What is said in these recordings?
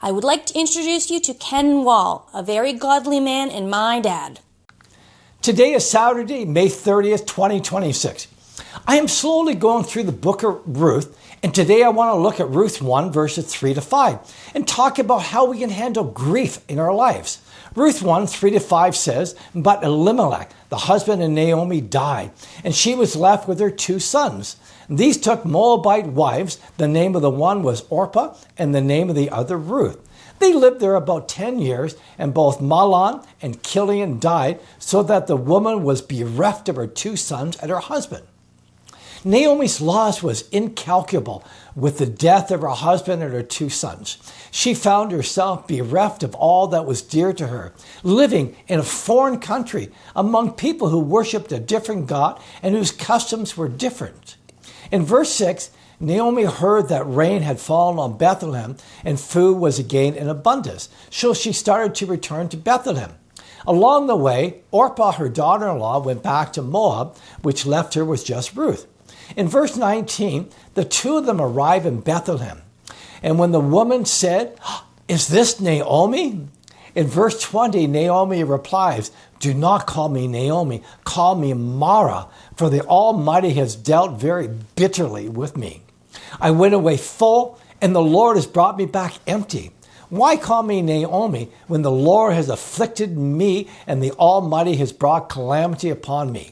I would like to introduce you to Ken Wall, a very godly man and my dad. Today is Saturday, May 30th, 2026. I am slowly going through the Book of Ruth, and today I want to look at Ruth 1, verses 3 to 5, and talk about how we can handle grief in our lives. Ruth 1, 3 to 5 says, "But Elimelech, the husband of Naomi, died, and she was left with her 2 sons. These took Moabite wives. The name of the one was Orpah, and the name of the other Ruth. They lived there about 10 years, and both Mahlon and Chilion died, so that the woman was bereft of her 2 sons and her husband." Naomi's loss was incalculable with the death of her husband and her 2 sons. She found herself bereft of all that was dear to her, living in a foreign country among people who worshipped a different God and whose customs were different. In verse 6, Naomi heard that rain had fallen on Bethlehem and food was again in abundance, so she started to return to Bethlehem. Along the way, Orpah, her daughter-in-law, went back to Moab, which left her with just Ruth. In verse 19, the 2 of them arrive in Bethlehem. And when the woman said, "Is this Naomi?" In verse 20, Naomi replies, "Do not call me Naomi, call me Mara, for the Almighty has dealt very bitterly with me. I went away full, and the Lord has brought me back empty. Why call me Naomi when the Lord has afflicted me and the Almighty has brought calamity upon me?"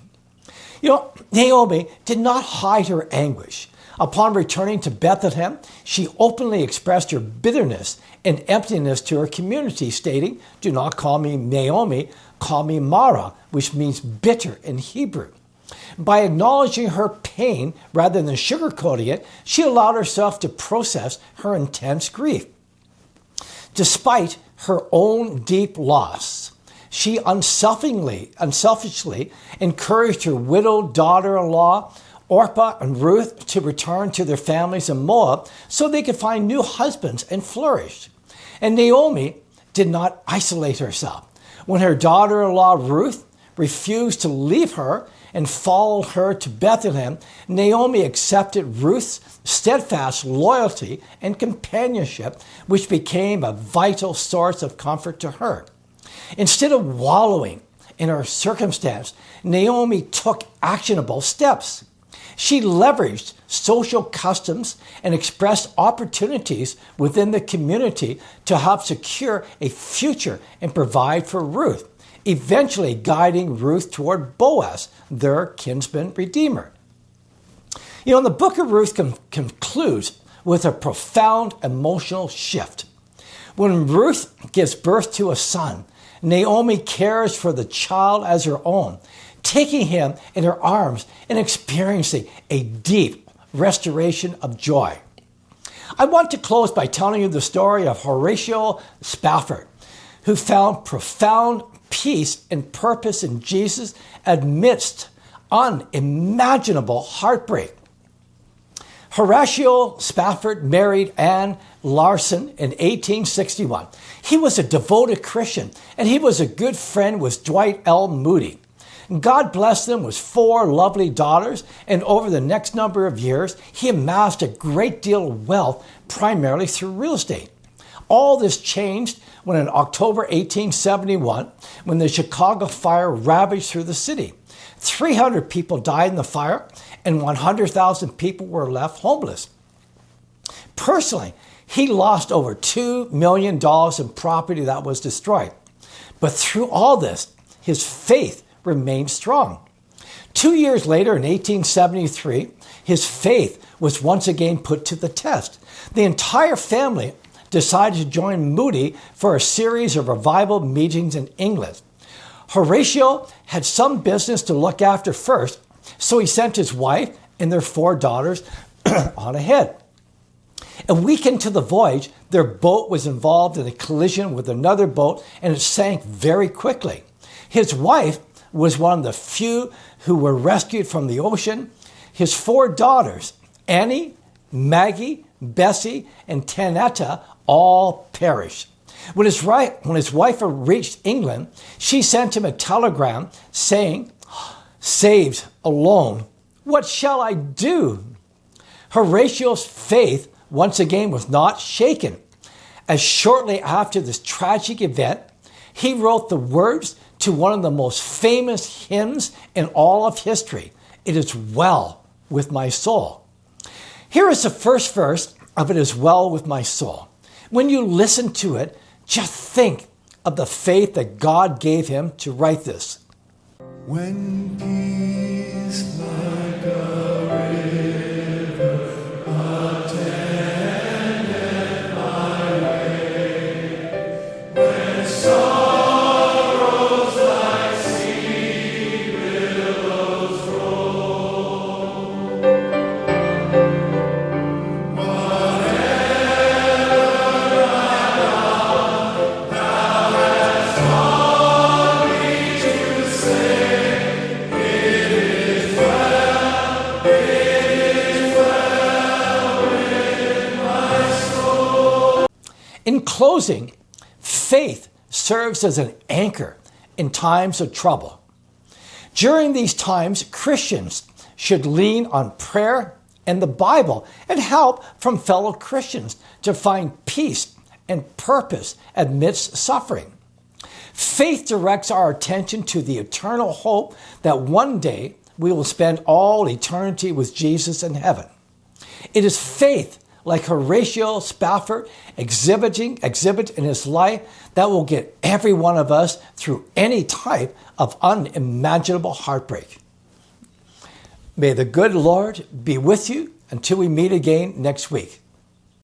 Naomi did not hide her anguish. Upon returning to Bethlehem, she openly expressed her bitterness and emptiness to her community, stating, "Do not call me Naomi, call me Mara," which means bitter in Hebrew. By acknowledging her pain rather than sugarcoating it, she allowed herself to process her intense grief. Despite her own deep loss, she unselfishly encouraged her widowed daughter-in-law, Orpah and Ruth, to return to their families in Moab so they could find new husbands and flourish. And Naomi did not isolate herself. When her daughter-in-law Ruth refused to leave her and followed her to Bethlehem, Naomi accepted Ruth's steadfast loyalty and companionship, which became a vital source of comfort to her. Instead of wallowing in her circumstance, Naomi took actionable steps. She leveraged social customs and expressed opportunities within the community to help secure a future and provide for Ruth, eventually guiding Ruth toward Boaz, their kinsman redeemer. The Book of Ruth concludes with a profound emotional shift. When Ruth gives birth to a son, Naomi cares for the child as her own, taking him in her arms and experiencing a deep restoration of joy. I want to close by telling you the story of Horatio Spafford, who found profound peace and purpose in Jesus amidst unimaginable heartbreak. Horatio Spafford married Anne Larson in 1861. He was a devoted Christian, and he was a good friend with Dwight L. Moody. God blessed them with 4 lovely daughters, and over the next number of years, he amassed a great deal of wealth, primarily through real estate. All this changed when in October 1871, when the Chicago fire ravaged through the city. 300 people died in the fire, and 100,000 people were left homeless. Personally, he lost over $2 million in property that was destroyed. But through all this, his faith remained strong. 2 years later, in 1873, his faith was once again put to the test. The entire family decided to join Moody for a series of revival meetings in England. Horatio had some business to look after first, so he sent his wife and their 4 daughters on ahead. A week into the voyage, their boat was involved in a collision with another boat, and it sank very quickly. His wife was one of the few who were rescued from the ocean. His 4 daughters, Annie, Maggie, Bessie, and Tanetta, all perished. When his wife reached England, she sent him a telegram saying, "Saved alone, what shall I do?" Horatio's faith once again was not shaken. as shortly after this tragic event, he wrote the words to one of the most famous hymns in all of history. It is well with my soul. Here is the first verse of It Is Well With My Soul. When you listen to it, just think of the faith that God gave him to write this. When peace like a river attendeth my way, when sorrows like sea billows roll, whatever I done, thou hast taught me to say. In closing, faith serves as an anchor in times of trouble. During these times, Christians should lean on prayer and the Bible and help from fellow Christians to find peace and purpose amidst suffering. Faith directs our attention to the eternal hope that one day we will spend all eternity with Jesus in heaven. It is faith like Horatio Spafford exhibit in his life that will get every one of us through any type of unimaginable heartbreak. May the good Lord be with you until we meet again next week.